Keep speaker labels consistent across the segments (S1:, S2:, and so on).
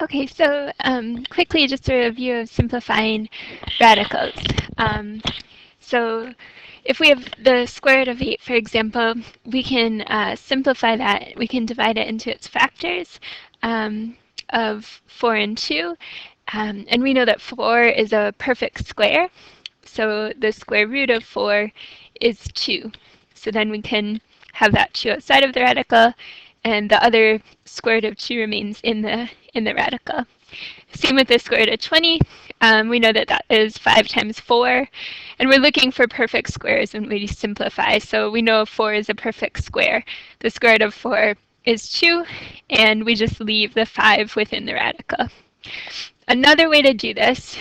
S1: Okay, so quickly just a review of simplifying radicals. So if we have the square root of 8, for example, we can simplify that. We can divide it into its factors of 4 and 2. And we know that 4 is a perfect square. So the square root of 4 is 2. So then we can have that 2 outside of the radical, and the other square root of 2 remains in the radical. Same with the square root of 20. We know that that is 5 times 4. And we're looking for perfect squares when we simplify. So we know 4 is a perfect square. The square root of 4 is 2, and we just leave the 5 within the radical. Another way to do this,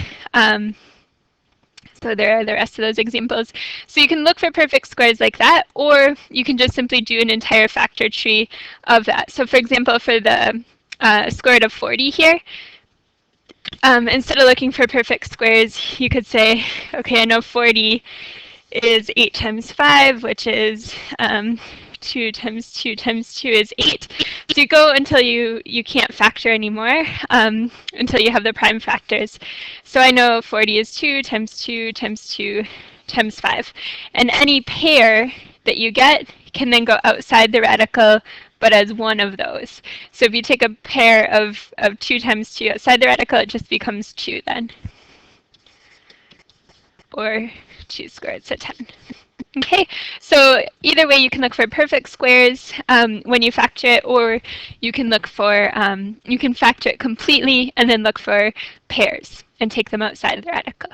S1: so there are the rest of those examples. So you can look for perfect squares like that, or you can just simply do an entire factor tree of that. So for example, for the square root of 40 here, instead of looking for perfect squares, you could say, okay, I know 40 is 8 times 5, which is 2 times 2 times 2 is 8. So you go until you can't factor anymore, until you have the prime factors. So I know 40 is 2 times 2 times 2 times 5. And any pair that you get can then go outside the radical, but as one of those. So if you take a pair of 2 times 2 outside the radical, it just becomes 2 then. Or 2 squared, so 10. Okay, so either way you can look for perfect squares when you factor it, or you can look for, you can factor it completely and then look for pairs and take them outside of the radical.